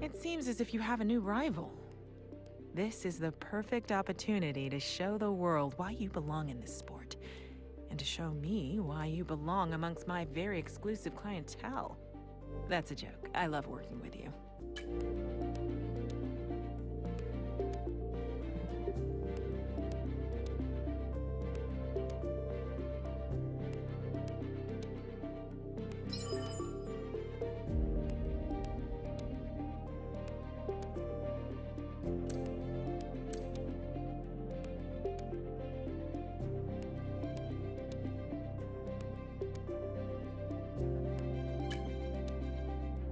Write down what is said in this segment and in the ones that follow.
It seems as if you have a new rival. This is the perfect opportunity to show the world why you belong in this sport, and to show me why you belong amongst my very exclusive clientele. That's a joke. I love working with you.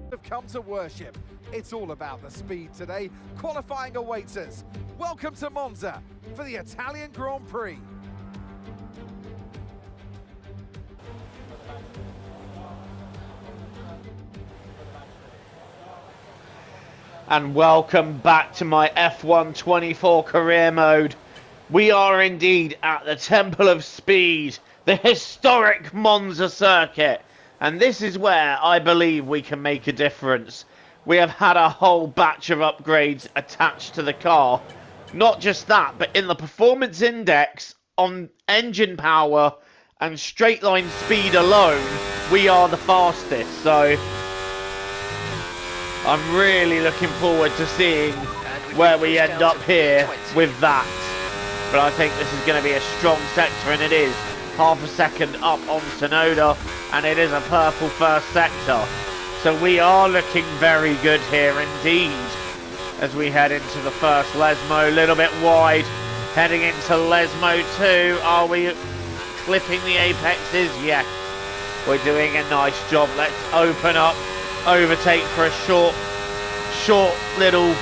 Have come to worship. It's all about the speed today. Qualifying awaits us. Welcome to Monza for the Italian Grand Prix. And welcome back to my F1 24 career mode. We are indeed at the Temple of Speed, the historic Monza circuit. And this is where I believe we can make a difference. We have had a whole batch of upgrades attached to the car. Not just that, but in the performance index, on engine power and straight line speed alone, we are the fastest. So I'm really looking forward to seeing where we end up here with that. But I think this is going to be a strong sector, and it is. Half a second up on Tsunoda, and it is a purple first sector. So we are looking very good here indeed as we head into the first Lesmo. A little bit wide, heading into Lesmo 2. Are we clipping the apexes? Yes, we're doing a nice job. Let's open up, overtake for a short little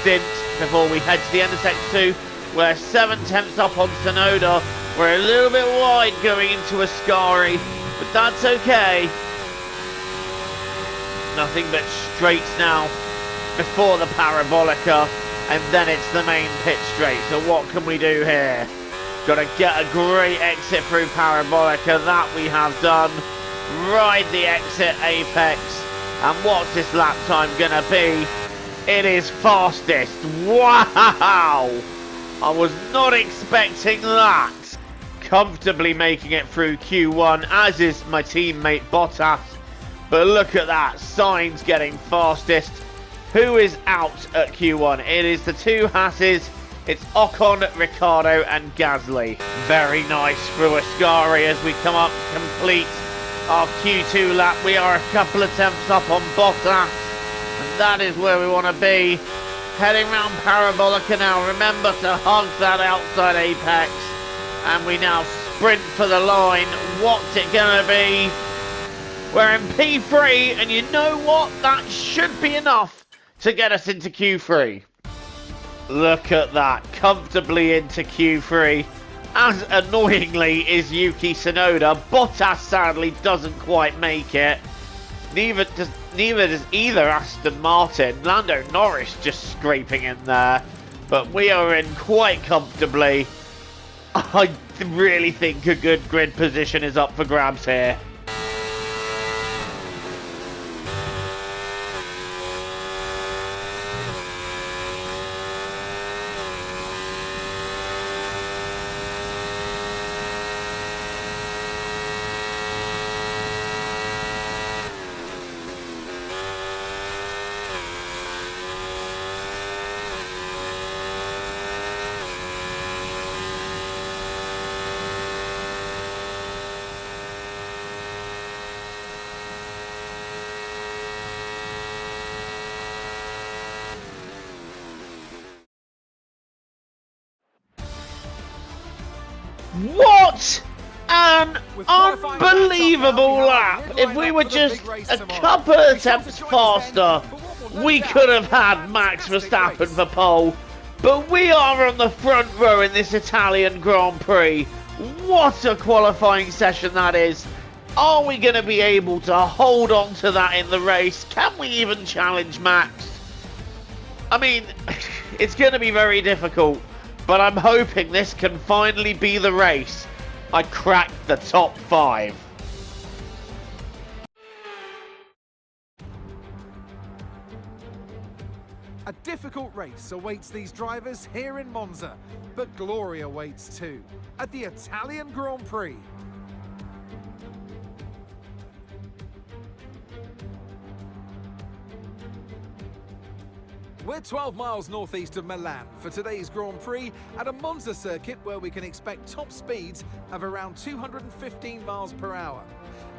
stint before we head to the end of sector 2. We're 7 tenths up on Tsunoda. We're a little bit wide going into Ascari, but that's okay. Nothing but straights now before the Parabolica, and then it's the main pit straight. So what can we do here? Got to get a great exit through Parabolica. That we have done. Ride the exit apex. And what's this lap time going to be? It is fastest. Wow! I was not expecting that. Comfortably making it through Q1, as is my teammate Bottas. But look at that, Sainz getting fastest. Who is out at Q1? It is the two Hasses. It's Ocon, Ricciardo and Gasly. Very nice through Ascari as we come up to complete our Q2 lap. We are a couple of tenths up on Bottas, and that is where we want to be. Heading round Parabolica now. Remember to hug that outside apex. And we now sprint for the line. What's it going to be? We're in P3, and you know what? That should be enough to get us into Q3. Look at that, comfortably into Q3. As annoyingly is Yuki Tsunoda. Bottas sadly doesn't quite make it. Neither does either Aston Martin. Lando Norris just scraping in there. But we are in quite comfortably. I really think a good grid position is up for grabs here. What an unbelievable lap! If we were just a couple of attempts faster, we could have had Max Verstappen for pole. But we are on the front row in this Italian Grand Prix. What a qualifying session that is. Are we going to be able to hold on to that in the race? Can we even challenge Max? I mean, it's going to be very difficult. But I'm hoping this can finally be the race. I cracked the top 5. A difficult race awaits these drivers here in Monza, but glory awaits too at the Italian Grand Prix. We're 12 miles northeast of Milan for today's Grand Prix at a Monza circuit where we can expect top speeds of around 215 miles per hour.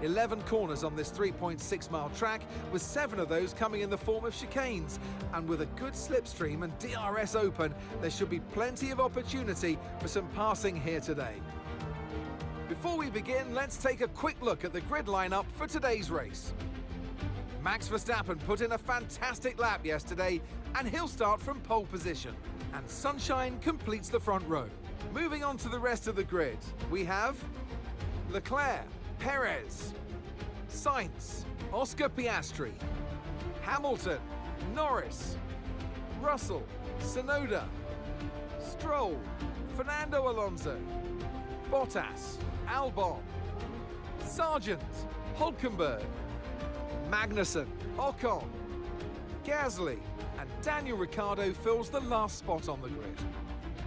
11 corners on this 3.6 mile track, with 7 of those coming in the form of chicanes. And with a good slipstream and DRS open, there should be plenty of opportunity for some passing here today. Before we begin, let's take a quick look at the grid lineup for today's race. Max Verstappen put in a fantastic lap yesterday, and he'll start from pole position. And Sunshine completes the front row. Moving on to the rest of the grid, we have Leclerc, Perez, Sainz, Oscar Piastri, Hamilton, Norris, Russell, Tsunoda, Stroll, Fernando Alonso, Bottas, Albon, Sargent, Hulkenberg, Magnussen, Ocon, Gasly, and Daniel Ricciardo fills the last spot on the grid.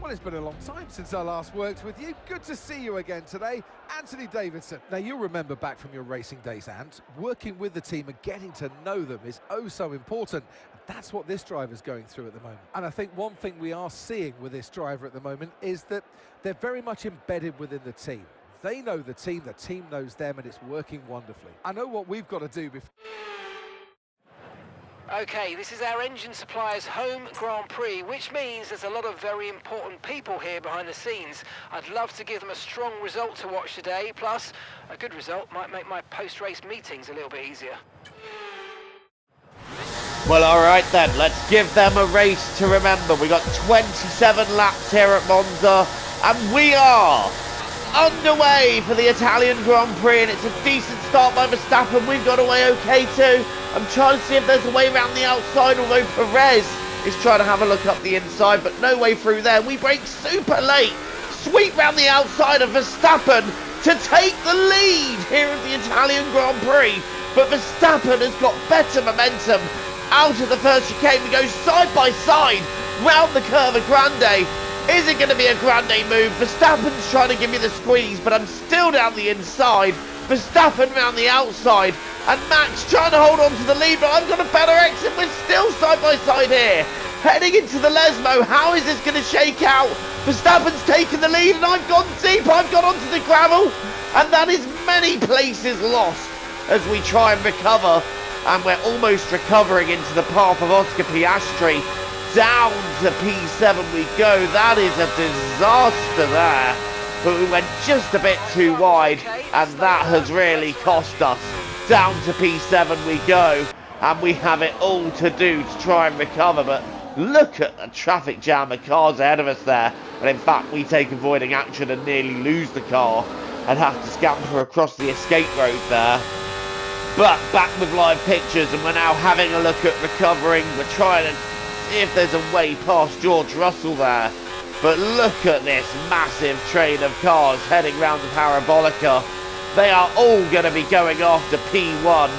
Well, it's been a long time since I last worked with you. Good to see you again today, Anthony Davidson. Now, you'll remember back from your racing days, Ant, working with the team and getting to know them is oh so important. That's what this driver's going through at the moment. And I think one thing we are seeing with this driver at the moment is that they're very much embedded within the team. They know the team knows them, and it's working wonderfully. I know what we've got to do before... Okay, this is our engine supplier's home Grand Prix, which means there's a lot of very important people here behind the scenes. I'd love to give them a strong result to watch today, plus a good result might make my post-race meetings a little bit easier. Well, all right then, let's give them a race to remember. We got 27 laps here at Monza, and we are underway for the Italian Grand Prix, and it's a decent start by Verstappen. We've got away okay too. I'm trying to see if there's a way around the outside, although Perez is trying to have a look up the inside, but no way through there. We brake super late. Sweep round the outside of Verstappen to take the lead here at the Italian Grand Prix. But Verstappen has got better momentum out of the first chicane. We go side by side round the Curva Grande. Is it going to be a Grande move? Verstappen's trying to give me the squeeze, but I'm still down the inside. Verstappen round the outside, and Max trying to hold on to the lead, but I've got a better exit. We're still side by side here, heading into the Lesmo. How is this going to shake out? Verstappen's taken the lead, and I've gone deep. I've got onto the gravel, and that is many places lost as we try and recover, and we're almost recovering into the path of Oscar Piastri. Down to P7 we go. That is a disaster there. But we went just a bit too wide, and that has really cost us. Down to P7 we go, and we have it all to do to try and recover, but look at the traffic jam of cars ahead of us there. And in fact, we take avoiding action and nearly lose the car and have to scamper across the escape road there. But back with live pictures, and we're now having a look at recovering. We're trying to see if there's a way past George Russell there. But look at this massive train of cars heading round the Parabolica. They are all going to be going after P1.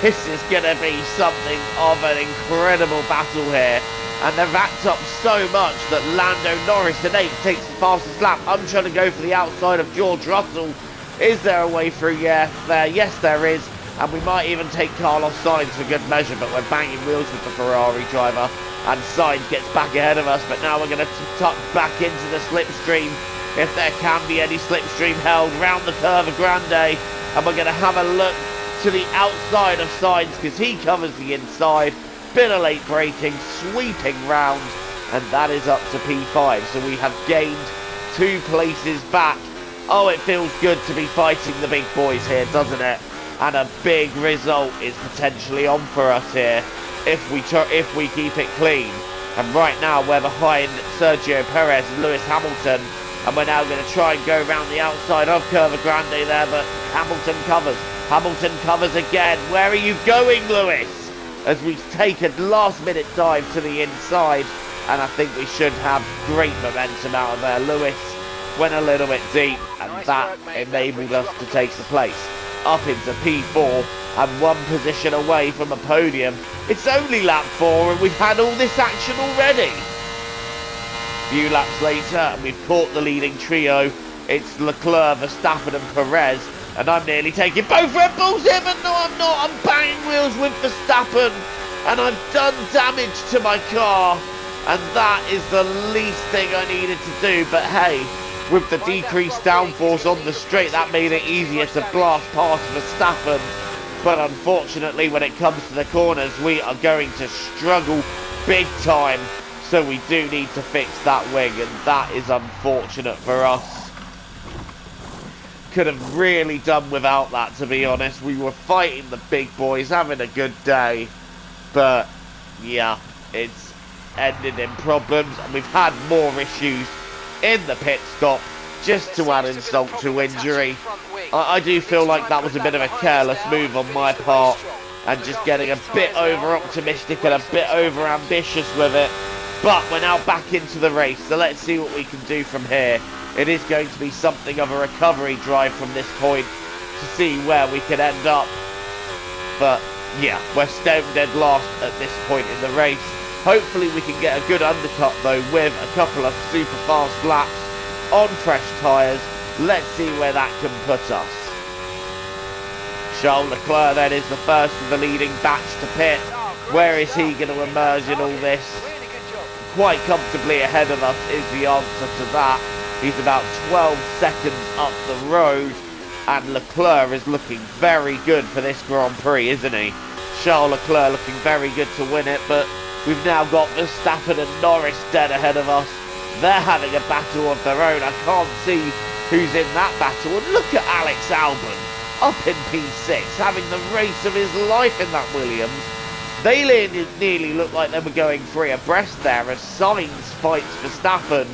This is going to be something of an incredible battle here. And they're racked up so much that Lando Norris in 8th takes the fastest lap. I'm trying to go for the outside of George Russell. Is there a way through? Yeah, there. Yes, there is. And we might even take Carlos Sainz for good measure, but we're banging wheels with the Ferrari driver. And Sainz gets back ahead of us, but now we're going to tuck back into the slipstream, if there can be any slipstream held, round the Curva Grande. And we're going to have a look to the outside of Sainz, because he covers the inside. Bit of late braking, sweeping round, and that is up to P5. So we have gained 2 places back. Oh, it feels good to be fighting the big boys here, doesn't it? And a big result is potentially on for us here if we keep it clean. And right now we're behind Sergio Perez and Lewis Hamilton, and we're now going to try and go around the outside of Curva Grande there, but Hamilton covers. Hamilton covers again. Where are you going, Lewis? As we take a last-minute dive to the inside, and I think we should have great momentum out of there. Lewis went a little bit deep, and that enabled us to take the place up into P4, and 1 position away from a podium. It's only lap 4 and we've had all this action already. Few laps later and we've caught the leading trio. It's Leclerc, Verstappen and Perez, and I'm nearly taking both Red Bulls in, but no I'm not. I'm banging wheels with Verstappen and I've done damage to my car, and that is the least thing I needed to do. But hey, with the decreased downforce on the straight, that made it easier to blast past Verstappen. But unfortunately, when it comes to the corners, we are going to struggle big time. So we do need to fix that wing, and that is unfortunate for us. Could have really done without that, to be honest. We were fighting the big boys, having a good day. But, yeah, it's ended in problems, and we've had more issues in the pit stop, just to add insult to injury. I do feel like that was a bit of a careless move on my part, and just getting a bit over optimistic and a bit over ambitious with it. But we're now back into the race, so let's see what we can do from here. It is going to be something of a recovery drive from this point to see where we can end up. But yeah, we're stone dead last at this point in the race. Hopefully we can get a good undercut though with a couple of super fast laps on fresh tyres. Let's see where that can put us. Charles Leclerc then is the first of the leading batch to pit. Where is he going to emerge in all this? Quite comfortably ahead of us is the answer to that. He's about 12 seconds up the road, and Leclerc is looking very good for this Grand Prix, isn't he? Charles Leclerc looking very good to win it, but we've now got Verstappen and Norris dead ahead of us. They're having a battle of their own. I can't see who's in that battle. And look at Alex Albon up in P6, having the race of his life in that Williams. They nearly looked like they were going 3 abreast there as Sainz fights Verstappen,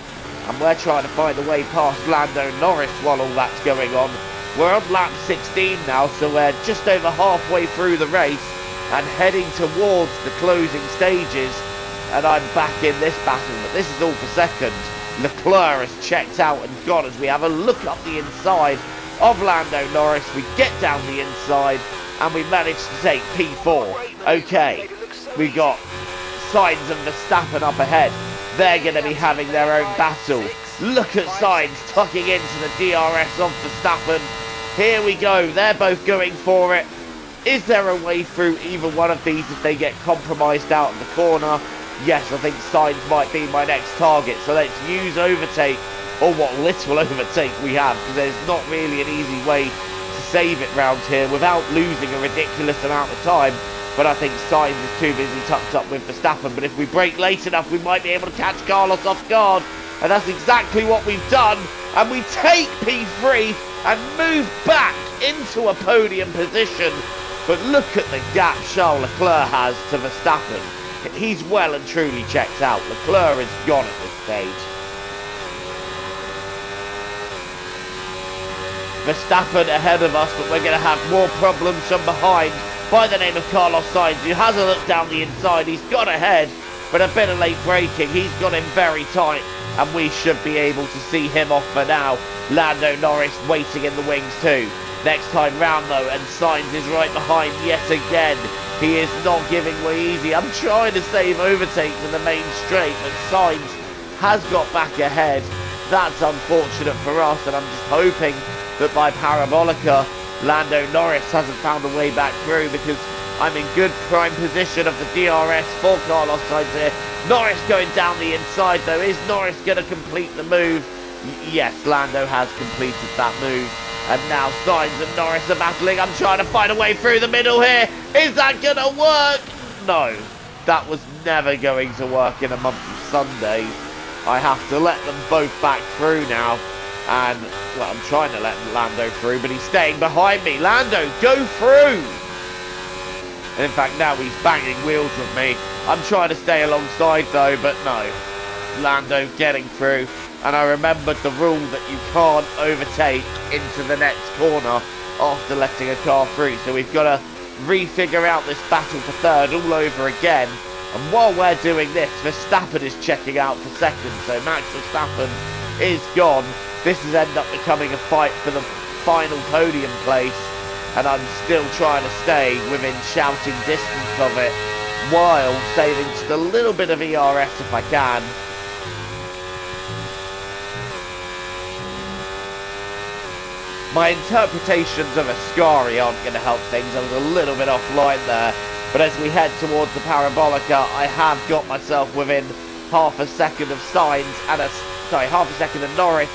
and we're trying to find a way past Lando Norris while all that's going on. We're on lap 16 now, so we're just over halfway through the race and heading towards the closing stages, and I'm back in this battle, but this is all for second. Leclerc has checked out and gone as we have a look up the inside of Lando Norris. We get down the inside and we managed to take P4. Okay, we got Sainz and Verstappen up ahead. They're going to be having their own battle. Look at Sainz tucking into the DRS of Verstappen. Here we go, they're both going for it. Is there a way through either one of these if they get compromised out of the corner? Yes, I think Sainz might be my next target, so let's use overtake, or what little overtake we have, because there's not really an easy way to save it round here without losing a ridiculous amount of time. But I think Sainz is too busy tucked up with Verstappen, but if we brake late enough we might be able to catch Carlos off guard, and that's exactly what we've done, and we take P3 and move back into a podium position. But look at the gap Charles Leclerc has to Verstappen. He's well and truly checked out. Leclerc is gone at this stage. Verstappen ahead of us, but we're going to have more problems from behind by the name of Carlos Sainz, who has a look down the inside. He's got ahead, but a bit of late braking. He's got him very tight, and we should be able to see him off for now. Lando Norris waiting in the wings too. Next time round though, and Sainz is right behind yet again. He is not giving way easy. I'm trying to save overtakes in the main straight, but Sainz has got back ahead. That's unfortunate for us, and I'm just hoping that by Parabolica, Lando Norris hasn't found a way back through, because I'm in good prime position of the DRS for Carlos Sainz here. Norris going down the inside though. Is Norris going to complete the move? Yes, Lando has completed that move. And now Sainz and Norris are battling. I'm trying to find a way through the middle here. Is that going to work? No, that was never going to work in a month of Sundays. I have to let them both back through now. And, well, I'm trying to let Lando through, but he's staying behind me. Lando, go through! And in fact, now he's banging wheels with me. I'm trying to stay alongside though, but no. Lando getting through. And I remembered the rule that you can't overtake into the next corner after letting a car through. So we've got to refigure out this battle for third all over again. And while we're doing this, Verstappen is checking out for second. So Max Verstappen is gone. This has ended up becoming a fight for the final podium place. and I'm still trying to stay within shouting distance of it, while saving just a little bit of ERS if I can. My interpretations of Ascari aren't going to help things. I was a little bit offline there. But as we head towards the Parabolica, I have got myself within half a second of Sainz and half a second of Norris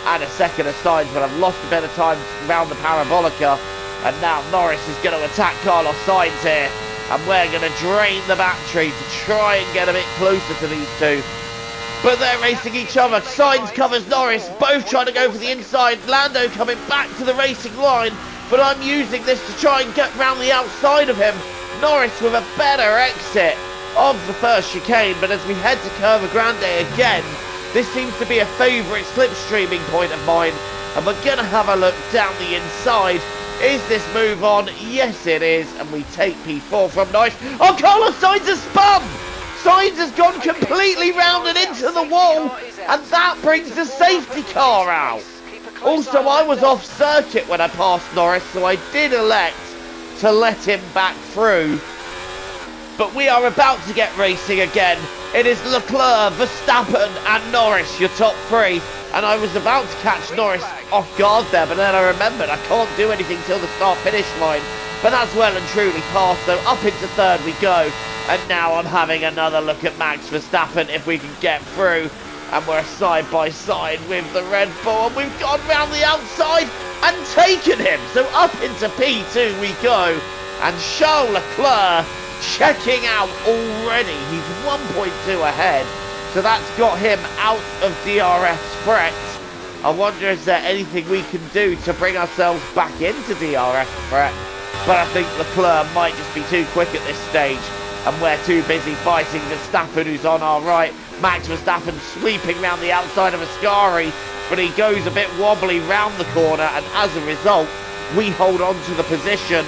and a second of Sainz, but I've lost a bit of time around the Parabolica. And now Norris is going to attack Carlos Sainz here. And we're going to drain the battery to try and get a bit closer to these two. But they're racing each other. Sainz covers Norris, both trying to go for the inside. Lando coming back to the racing line, but I'm using this to try and get round the outside of him. Norris with a better exit of the first chicane, but as we head to Curva Grande again, this seems to be a favourite slipstreaming point of mine, and we're going to have a look down the inside. Is this move on? Yes, it is, and we take P4 from Norris. Oh, Carlos Sainz has spun! Sainz has gone completely round and into the wall, and that brings the safety car out. Also, I was off circuit when I passed Norris, so I did elect to let him back through. But we are about to get racing again. It is Leclerc, Verstappen and Norris, your top three. And I was about to catch Norris off guard there, but then I remembered I can't do anything till the start-finish line. But that's well and truly past, so up into third we go. And now I'm having another look at Max Verstappen if we can get through. And we're side by side with the Red Bull, and we've gone round the outside and taken him. So up into P2 we go. And Charles Leclerc checking out already. He's 1.2 ahead. So that's got him out of DRS threat. I wonder is there anything we can do to bring ourselves back into DRS threat. But I think Leclerc might just be too quick at this stage. And we're too busy fighting Verstappen, who's on our right. Max Verstappen sweeping round the outside of Ascari, but he goes a bit wobbly round the corner, and as a result, we hold on to the position.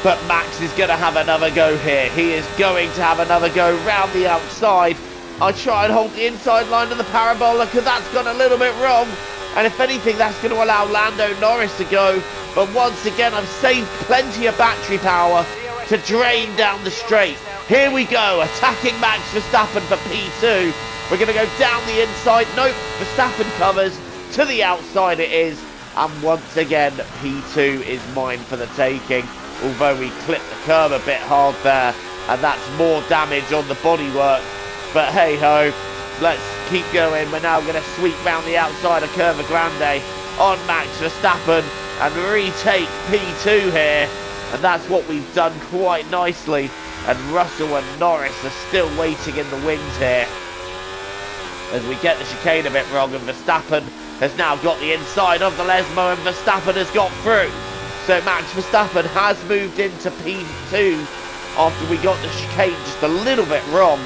But Max is going to have another go here. He is going to have another go round the outside. I try and hold the inside line of the Parabolica, because that's gone a little bit wrong. And if anything, that's going to allow Lando Norris to go. But once again, I've saved plenty of battery power to drain down the straight. Here we go, attacking Max Verstappen for P2. We're going to go down the inside. Nope, Verstappen covers. To the outside it is. And once again, P2 is mine for the taking. Although we clipped the curb a bit hard there. And that's more damage on the bodywork. But hey-ho, let's keep going. We're now going to sweep round the outside of Curva Grande on Max Verstappen and retake P2 here. And that's what we've done quite nicely. And Russell and Norris are still waiting in the wings here. As we get the chicane a bit wrong, and Verstappen has now got the inside of the Lesmo, and Verstappen has got through. So Max Verstappen has moved into P2 after we got the chicane just a little bit wrong.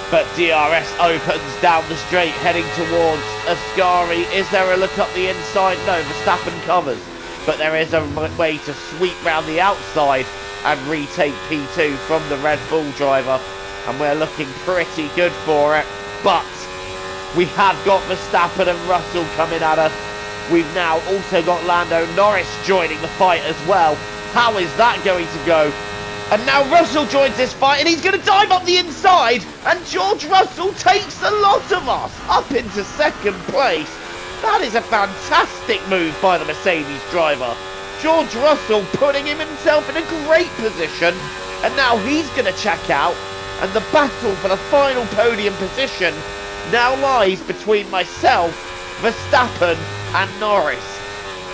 But DRS opens down the straight, heading towards Ascari. Is there a look up the inside? No, Verstappen covers. But there is a way to sweep round the outside and retake P2 from the Red Bull driver. And we're looking pretty good for it. But we have got Verstappen and Russell coming at us. We've now also got Lando Norris joining the fight as well. How is that going to go? And now Russell joins this fight, and he's going to dive up the inside. And George Russell takes a lot of us up into second place. That is a fantastic move by the Mercedes driver. George Russell putting himself in a great position. And now he's going to check out. And the battle for the final podium position now lies between myself, Verstappen and Norris.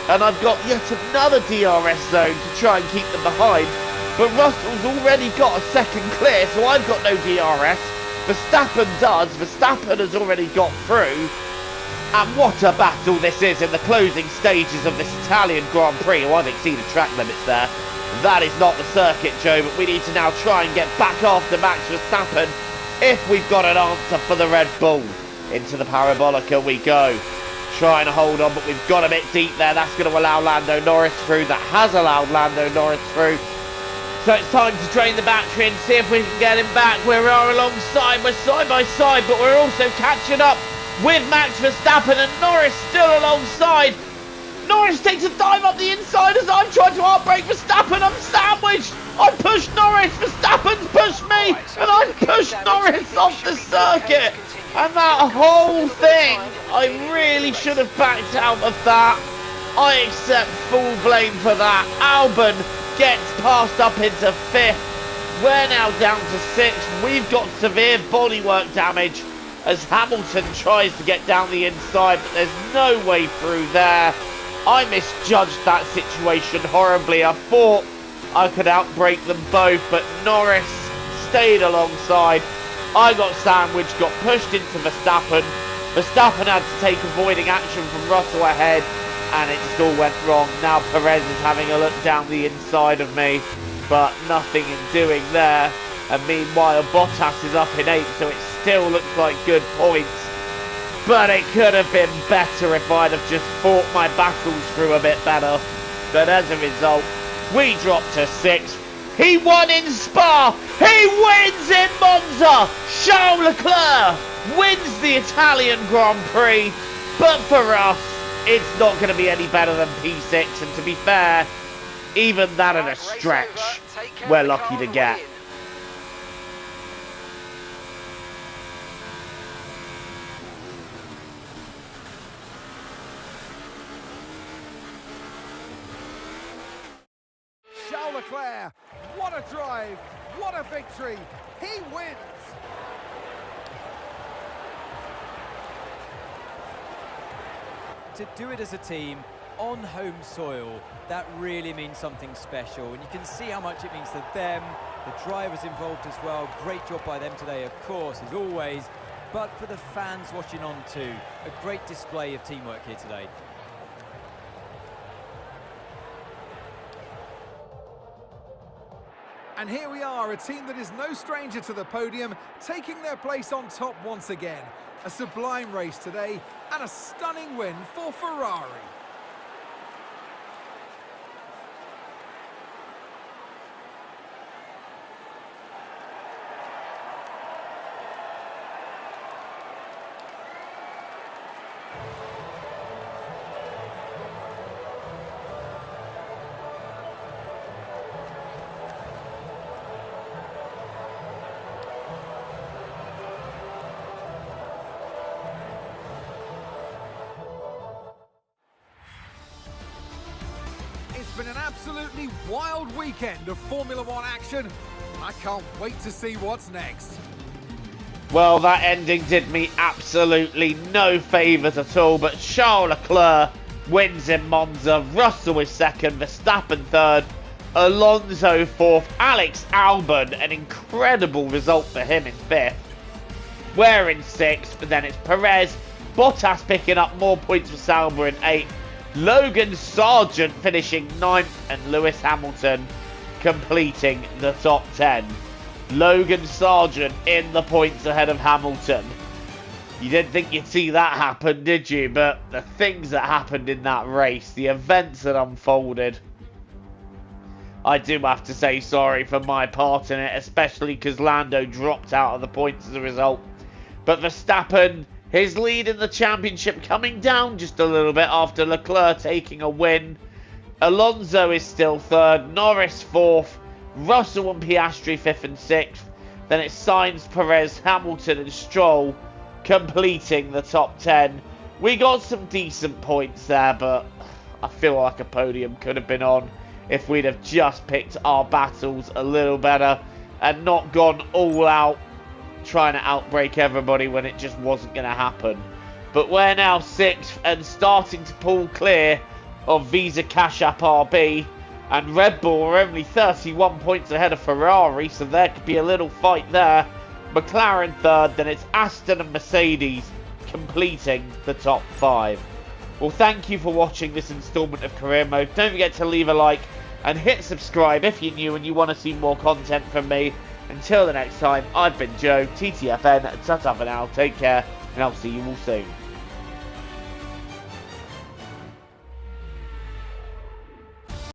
And I've got yet another DRS zone to try and keep them behind. But Russell's already got a second clear, so I've got no DRS. Verstappen does. Verstappen has already got through. And what a battle this is in the closing stages of this Italian Grand Prix. Oh, I've exceeded track limits there. That is not the circuit, Joe, but we need to now try and get back after Max Verstappen if we've got an answer for the Red Bull. Into the Parabolica we go. Trying to hold on, but we've got a bit deep there. That's going to allow Lando Norris through. That has allowed Lando Norris through. So it's time to drain the battery and see if we can get him back. We are alongside, we're side by side, but we're also catching up with Max Verstappen, and Norris still alongside. Norris takes a dive up the inside as I'm trying to outbrake Verstappen. I'm sandwiched. I pushed Norris. Verstappen's pushed me. And I pushed Norris off the circuit. And that whole thing, I really should have backed out of that. I accept full blame for that. Albon gets passed up into 5th. We're now down to 6th. We've got severe bodywork damage as Hamilton tries to get down the inside, but there's no way through there. I misjudged that situation horribly. I thought I could outbrake them both, but Norris stayed alongside. I got sandwiched, got pushed into Verstappen. Verstappen had to take avoiding action from Russell ahead, and it just all went wrong. Now Perez is having a look down the inside of me, but nothing in doing there. And meanwhile, Bottas is up in 8th, so it still looks like good points. But it could have been better if I'd have just fought my battles through a bit better. But as a result, we dropped to 6th. He won in Spa! He wins in Monza! Charles Leclerc wins the Italian Grand Prix. But for us, it's not going to be any better than P6. And to be fair, even that at a stretch, we're lucky to get. Charles Leclerc, what a drive, what a victory, he wins! To do it as a team on home soil, that really means something special, and you can see how much it means to them, the drivers involved as well. Great job by them today, of course, as always, but for the fans watching on too, a great display of teamwork here today. And here we are, a team that is no stranger to the podium, taking their place on top once again. A sublime race today, and a stunning win for Ferrari. It's been an absolutely wild weekend of Formula One action. I can't wait to see what's next. Well, that ending did me absolutely no favours at all, but Charles Leclerc wins in Monza, Russell is 2nd, Verstappen 3rd, Alonso 4th, Alex Albon, an incredible result for him in 5th. We're in 6th, but then it's Perez, Bottas picking up more points for Sauber in 8th, Logan Sargent finishing 9th, and Lewis Hamilton completing the top 10. Logan Sargent in the points ahead of Hamilton. You didn't think you'd see that happen, did you? But the things that happened in that race, the events that unfolded, I do have to say sorry for my part in it, especially because Lando dropped out of the points as a result. But Verstappen, his lead in the championship coming down just a little bit after Leclerc taking a win. Alonso is still 3rd, Norris 4th, Russell and Piastri 5th and 6th. Then it's Sainz, Perez, Hamilton and Stroll completing the top 10. We got some decent points there, but I feel like a podium could have been on if we'd have just picked our battles a little better and not gone all out trying to outbrake everybody when it just wasn't going to happen. But we're now 6th and starting to pull clear of Visa Cash App RB, and Red Bull are only 31 points ahead of Ferrari, so there could be a little fight there. McLaren 3rd, then it's Aston and Mercedes completing the top 5. Well, thank you for watching this instalment of Career Mode. Don't forget to leave a like and hit subscribe if you're new and you want to see more content from me. Until the next time, I've been Joe, TTFN, ta-ta for now, take care, and I'll see you all soon.